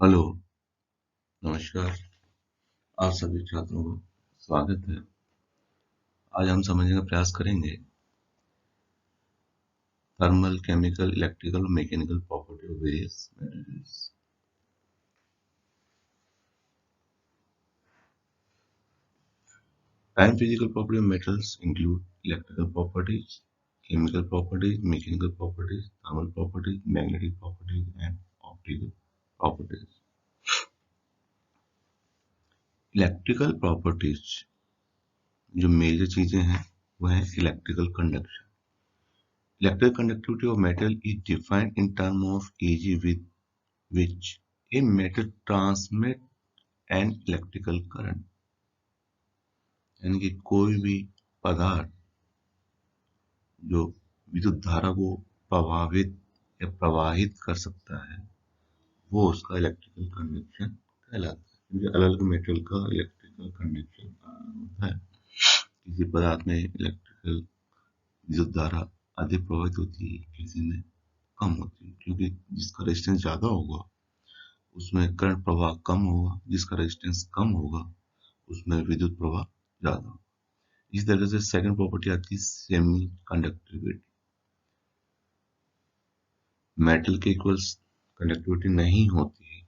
Hello, नमस्कार। आप सभी छात्रों को स्वागत है। आज हम समझने का प्रयास करेंगे थर्मल, केमिकल, इलेक्ट्रिकल और mechanical property of various materials. Time physical property of metals include electrical properties, chemical properties, mechanical properties, thermal properties, magnetic properties and optical properties. Electrical properties जो मेजर चीजें हैं वो है electrical conduction. Electrical conductivity of metal is defined in terms of Eg with which a metal transmit an electrical current, यानी कि कोई भी पदार्थ जो विद्युत धारा को प्रभावित या प्रवाहित कर सकता है वो उसका इलेक्ट्रिकल कंडक्शन कहलाता है। क्योंकि अलग अलग मेटल का इलेक्ट्रिकल कंडक्शन होता है। किसी पदार्थ में इलेक्ट्रिकल विद्युत धारा अधिक प्रभावित होती है, किसी में कम होती है, क्योंकि जिसका रेजिस्टेंस ज्यादा होगा उसमें करंट प्रवाह कम होगा, जिसका रेजिस्टेंस कम होगा उसमें विद्युत प्रवाह ज्यादा होगा। इस तरह से सेकंड प्रॉपर्टी आती है सेमी कंडक्टिविटी। मेटल के इक्वल्स कंडक्टिविटी नहीं होती है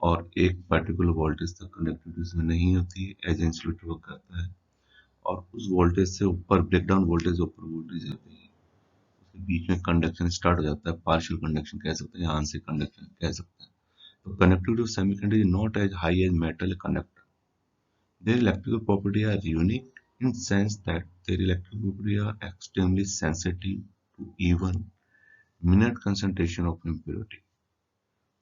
और एक पर्टिकुलर वोल्टेज तक कंडक्टिविटी उसमें नहीं होती है, एज इंसुलेटर वर्क करता है और उस वोल्टेज से ऊपर ब्रेकडाउन वोल्टेज ऊपर वोल्टेज आती है, उसके बीच में कंडक्शन स्टार्ट हो जाता है। पार्शियल कंडक्शन कह सकते हैं या आंशिक कंडक्शन कह सकते हैं। तो conductivity of semiconductor is not as high as metal conductor. Their electrical properties are unique in the sense that their electrical properties are extremely sensitive to even minute concentration of impurity.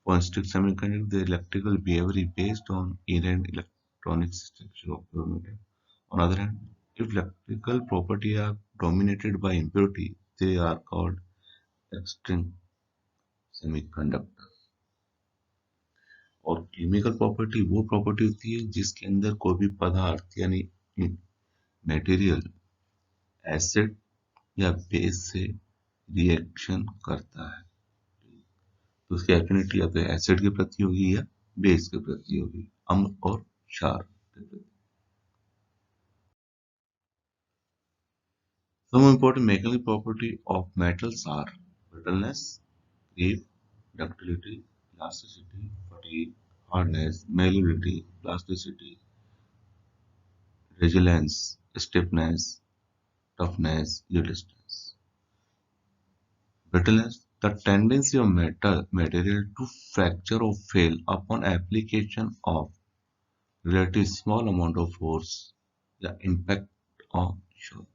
For strict semiconductor, their electrical behavior is based on inherent electronic structure of pure metal. On the other hand, if electrical properties are dominated by impurity, they are called extreme semiconductor. और chemical property वो property होती है जिसके अंदर कोई भी पदार्थ यानी मटेरियल एसिड या बेस से रिएक्शन करता है तो उसकी एफिनिटी या तो एसिड के प्रति होगी या बेस के प्रति होगी, अम्ल और क्षार के प्रति। Some important mechanical property of metals are brittleness, creep, ductility, elasticity, fatigue, hardness, malleability, plasticity, resilience, stiffness, toughness, resistance. Brittleness: the tendency of material to fracture or fail upon application of relatively small amount of force या impact on shock।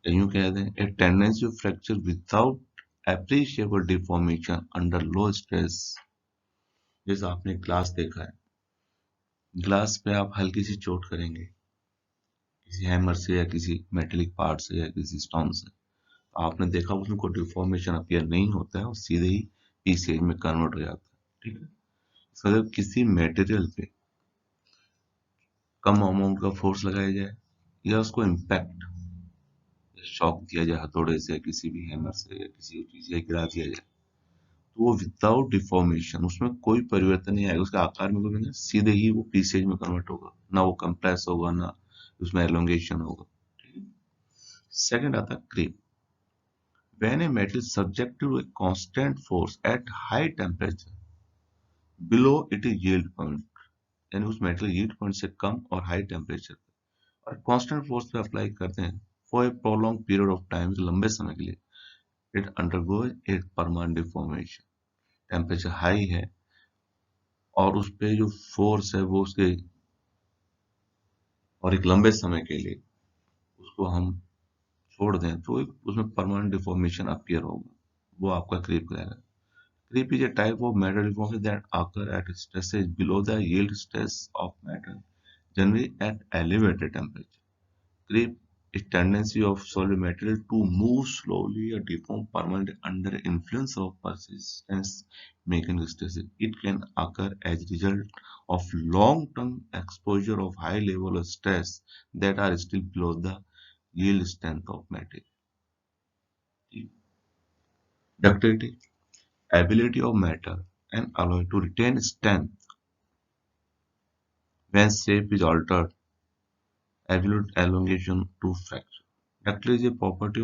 यूं कह दें a tendency to fracture without appreciable deformation under low stress। जैसे आपने glass देखा है, glass पे आप हल्की सी चोट करेंगे किसी हैमर से या किसी मेटेलिक पार्ट से या किसी स्टोन से, आपने देखा उसमें कोई डिफॉर्मेशन अपीयर नहीं होता है और सीधे ही पीसीएच में कन्वर्ट हो जाता है। ठीक है, इसका किसी मटेरियल पे कम अमाउंट का फोर्स लगाया जाए या उसको इम्पैक्ट शॉक दिया जाए हथौड़े से, किसी भी हैमर से या किसी चीज से गिरा दिया जाए, तो वो विदाउट डिफॉर्मेशन, उसमें कोई परिवर्तन नहीं आएगा, उसके आकार में कोई नहीं, सीधे ही वो पीसेज में कन्वर्ट होगा, ना वो कंप्रेस होगा ना उसमें एलोंगेशन होगा। सेकंड आता है creep. When a metal is subject to a constant force at high temperature below its yield point, यानी उस मेटल yield point से कम और हाई टेम्परेचर और कांस्टेंट फोर्स पे अप्लाई करते हैं for a prolong period of time, लंबे समय के लिए, it undergoes a permanent deformation. Temperature high है और उस पे जो फोर्स है वो उसके और एक लंबे समय के लिए उसको हम छोड़ दें तो उसमें परमानेंट डिफॉर्मेशन अपीयर होगा, वो आपका क्रीप कहलाएगा। Creep is a type of metal deformation that occur at stresses below the yield stress of metal, generally at elevated temperature. Creep is tendency of solid material to move slowly or deform permanently under influence of persistence mechanical stresses. It can occur as a result of long-term exposure of high level of stress that are still below the yield strength of material. Ductility: ability of matter an alloy to retain strength when shape is altered, absolute elongation to fracture. Ductility is a property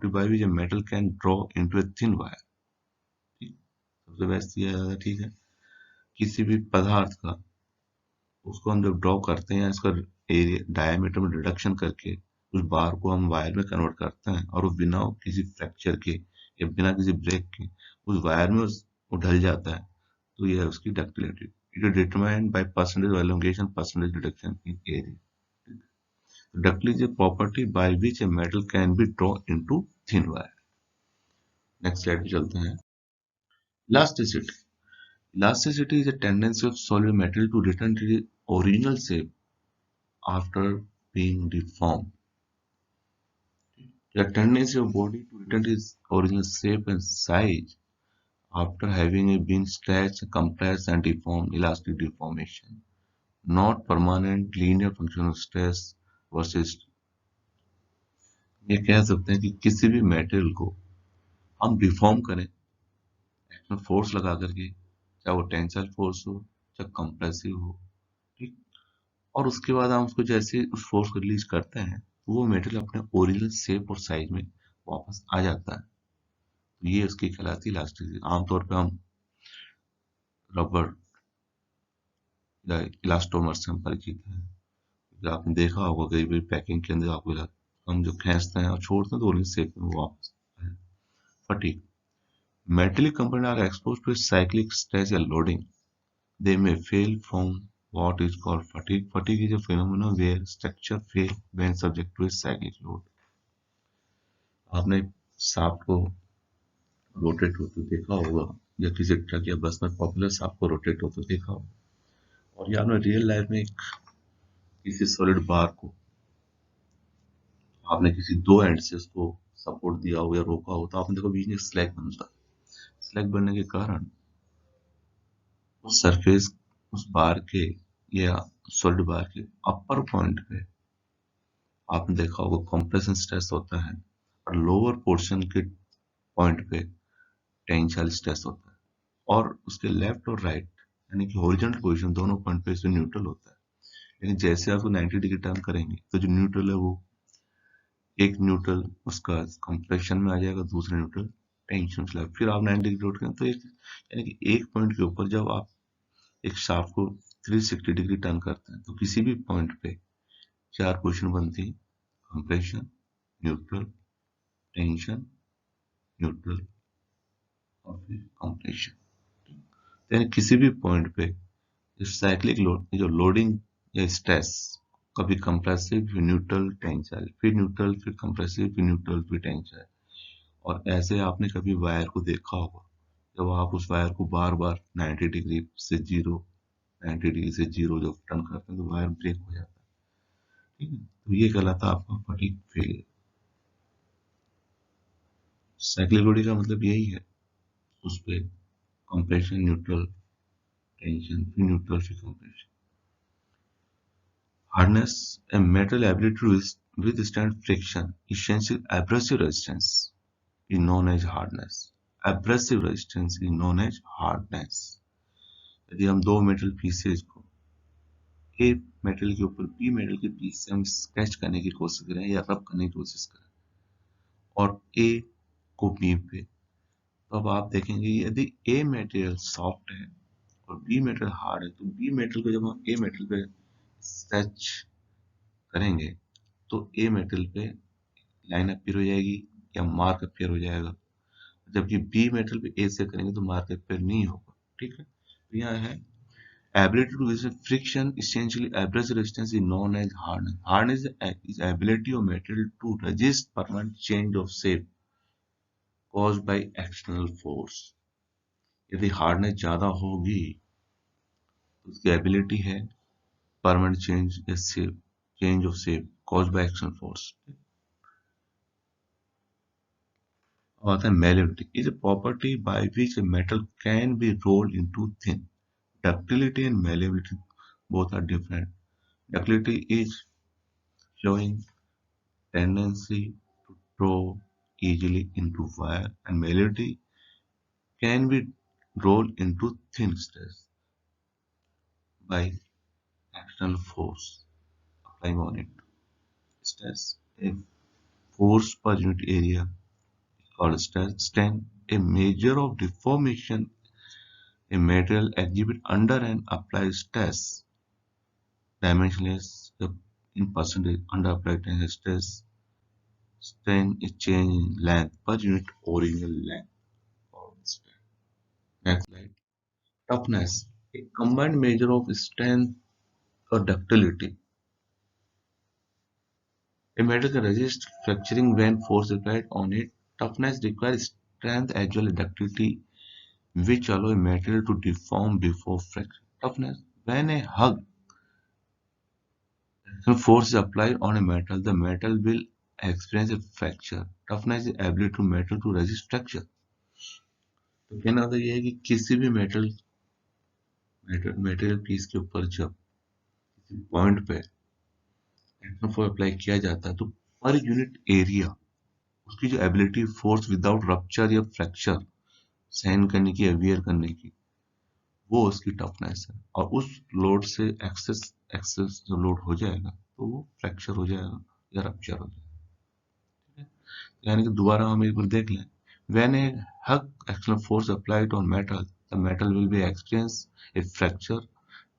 by which a metal can draw into a thin wire. ठीक, सबसे best ये है, ठीक है। किसी भी पदार्थ का उसको हम जब ड्रॉ करते हैं, इसका एरिया डायमीटर में रिडक्शन करके उस बार को हम वायर में कन्वर्ट करते हैं, और वो बिना किसी फ्रैक्चर के या बिना किसी ब्रेक के उस वायर में वो ढल जाता है, तो ये है उसकी ductility. It is determined by percentage elongation, percentage reduction in area. Ductility is a property by which a metal can be drawn into thin wire. Next slide पे चलते हैं। Elasticity. Elasticity is a tendency of solid metal to return to its original shape after being deformed. The tendency of body to return to its original shape and size after having been stretched, compressed, and deformed. Elastic deformation, not permanent linear function of stress versus। ये कह सकते हैं कि किसी भी material को हम deform करें एक्शन फोर्स लगा करके, चाहे वो टेंसाइल फोर्स हो, चाहे कंप्रेसिव हो, ठीक। और उसके बाद हम उसको जैसे उस फोर्स को रिलीज करते हैं, तो वो मेटेरियल अपने ओरिजिनल शेप और साइज में वापस आ जाता है। तो ये उसकी कहलाती है इलास्टिसिटी। आमतौर पे हम रबर या इलास्टोमर से हम परिचित हैं। जो आपने देखा होगा कई बार पैकिंग के अंदर आपको हम जो खींचते हैं और छोड़ते हैं तो ओरिजिनल शेप में वापस आ जाता है। Fatigue. Metallic components are exposed to a cyclic stress or loading. They may fail from what is called fatigue. Fatigue is a phenomenon where structure fail when subject to a cyclic load. आपने सांप को rotate होते देखा होगा, या किसी truck या बस में पॉपुलर सांप को रोटेट होते देखा होगा, और या आपने रियल लाइफ में किसी सॉलिड बार को आपने किसी दो एंड से उसको सपोर्ट दिया हो या रोका हो, तो आपने देखो बीच में स्लैग बनता है। स्लैग बनने के कारण उस सरफेस, उस बार के या सॉलिड बार के अपर पॉइंट पे आपने देखा होगा कंप्रेशन स्ट्रेस होता है, और लोअर पोर्शन के पॉइंट पे टेंसाइल स्ट्रेस होता है, और उसके लेफ्ट और राइट यानी कि हॉरिजॉन्टल पोजीशन दोनों पॉइंट पे इसमें न्यूट्रल होता है। लेकिन जैसे आप 90 डिग्री टर्न करेंगे तो जो न्यूट्रल है वो एक न्यूट्रल उसका कंप्रेशन में आ जाएगा, दूसरा न्यूट्रल टेंशन में। फिर आप 90 डिग्री रोट करें तो एक यानी कि एक पॉइंट के ऊपर जब आप एक शाफ्ट को 360 डिग्री टर्न करते हैं तो किसी भी पॉइंट पे चार पोजीशन बनती है, कंप्रेशन, न्यूट्रल, टेंशन, न्यूट्रल और फिर कंप्रेशन। यानी किसी भी पॉइंट पे साइक्लिक लोड जो लोडिंग या स्ट्रेस, कभी कंप्रेसिव फिर न्यूट्रल टेंसाइल, फिर न्यूट्रल फिर कंप्रेसिव फिर न्यूट्रल फिर टेंसाइल। और ऐसे आपने कभी वायर को देखा होगा, जब आप उस वायर को बार बार 90 डिग्री से जीरो 90 डिग्री से जीरो जब टर्न करते हैं तो वायर ब्रेक हो जाता है, ठीक है। तो ये कहलाता है आपका फटीग फेलियर। साइक्लिक लोडिंग का मतलब यही है, उस पे कंप्रेशन, न्यूट्रल, टेंशन, फिर न्यूट्रल, फिर compression. Hardness, a metal ability to withstand friction, essential abrasive resistance is known as hardness. Abrasive resistance is known as hardness. यदि हम दो मेटल पीसेज को ए मेटल के ऊपर बी मेटल के piece से हम स्केच करने की कोशिश करें या रब करने की कोशिश करें, और ए को बी पे, तो अब आप देखेंगे यदि ए मेटेरियल सॉफ्ट है और बी मेटल हार्ड है, तो बी मेटल को जब हम ए मेटल पे स्केच करेंगे तो ए मेटल पे लाइन अपीयर हो जाएगी या मार्क अपीयर हो जाएगा, जबकि बी मेटल पे ए से करेंगे तो मार्क अपीयर नहीं होगा, ठीक है। तो यहाँ है ability to resist friction, essentially abrasive resistance is known as hardness. Hardness is ability of material to resist permanent change of shape caused by external force. यदि हार्डनेस ज्यादा होगी तो उसकी एबिलिटी है परमानेंट चेंज या shape, change of shape caused by external force. आता है malleability is a property by which a metal can be rolled into thin. Ductility and malleability both are different. Ductility is showing tendency to draw easily into wire, and malleability can be roll into thin stress by external force applying on it. Stress, a force per unit area called stress strain, a measure of deformation a material exhibit under an applied stress. Dimensionless in percentage under applied stress. Strain is change in length per unit original length. Next slide. Toughness, a combined measure of strength or ductility. A metal can resist fracturing when force applied on it. Toughness requires strength as well as ductility, which allow a material to deform before fracture. Toughness, when a hug force is applied on a metal, the metal will experience a fracture. Toughness is ability to metal to resist fracture. तो कहना मतलब ये है कि किसी भी material piece के ऊपर जब किसी पॉइंट पे एक्शन फोर्स अप्लाई किया जाता है तो पर यूनिट एरिया उसकी जो एबिलिटी फोर्स विदाउट रप्चर या फ्रैक्चर सहन करने की या वियर करने की वो उसकी टफनेस है और उस लोड से एक्सेस जो लोड हो जाएगा तो वो फ्रैक्चर हो जाएगा या रप्चर हो जाएगा। यानी कि दोबारा हम एक बार देख लें। When a hug external force applied on metal, the metal will be experience a fracture.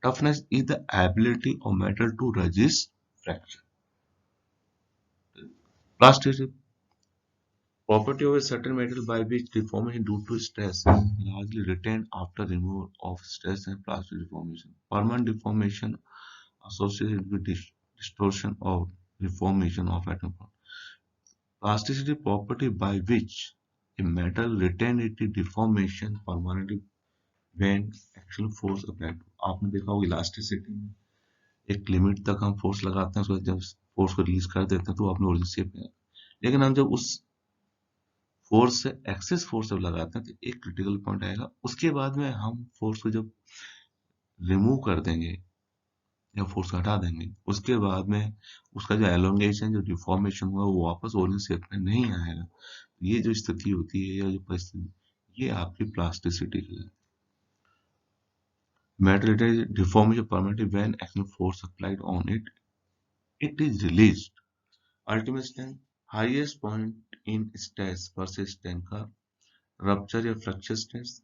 Toughness is the ability of metal to resist fracture. Plasticity, property of a certain metal by which deformation due to stress is largely retained after removal of stress and plastic deformation. Permanent deformation associated with distortion or deformation of atom. Plasticity property by which a metal retain its deformation permanently when action force apply. आपने देखा होगा elasticity में एक limit तक हम force लगाते हैं, उसके बाद जब फोर्स को रिलीज कर देते हैं तो अपने ओरिजिनल शेप में। लेकिन हम जब उस फोर्स से एक्सेस फोर्स जब लगाते हैं तो एक क्रिटिकल पॉइंट आएगा, उसके बाद में हम फोर्स को जब रिमूव कर देंगे या फोर्स को हटा देंगे उसके बाद में उसका जो एलोंगेशन जो डिफॉर्मेशन हुआ वो वापस ओरिजिनल शेप में नहीं आएगा। ये जो स्थिति होती है या जो परिस्थिति ये आपकी प्लास्टिसिटी है। Metal deformation permanently when action force applied on it, it is released. Ultimate strength, highest point in stress versus strain curve, rupture or fracture strength,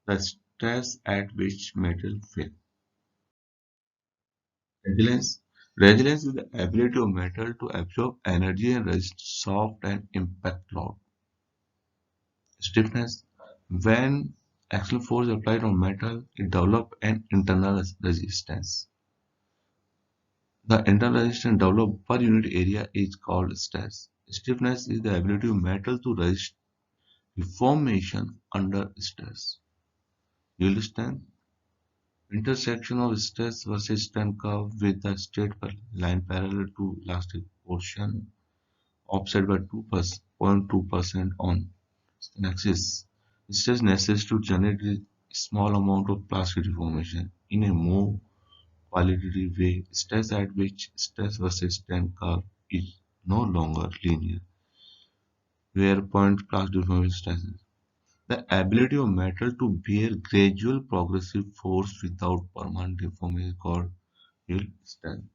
the stress at which metal fail. Resilience, resilience is the ability of metal to absorb energy and resist soft and impact load. Stiffness, when action force applied on metal, it develops an internal resistance. The internal resistance developed per unit area is called stress. Stiffness is the ability of metal to resist deformation under stress. Yield strength, intersection of stress versus strain curve with the straight line parallel to elastic portion offset by 2.2% on an axis. Stress necessary to generate a small amount of plastic deformation in a more qualitative way. Stress at which stress versus strain curve is no longer linear, where point plastic deformation stresses. The ability of metal to bear gradual progressive force without permanent deformation is called yield strength.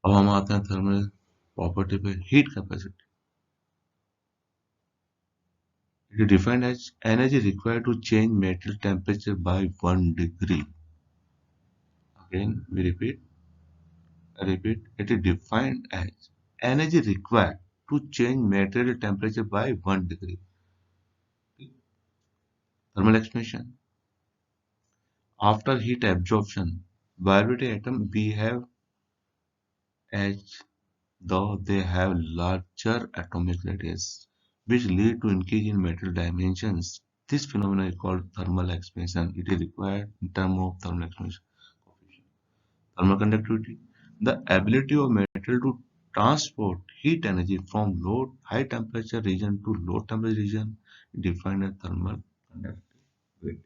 अब हम आते हैं thermal property पे। Heat capacity, it is defined as energy required to change metal temperature by 1 degree. Again, I repeat, it is defined as energy required to change material temperature by 1 degree. Thermal expansion. After heat absorption, vibrating atoms behave as though they have larger atomic radius, which lead to increase in material dimensions. This phenomenon is called thermal expansion. It is required in terms of thermal expansion. Thermal conductivity, the ability of metal to transport heat energy from low high temperature region to low temperature region, defined as thermal conductivity.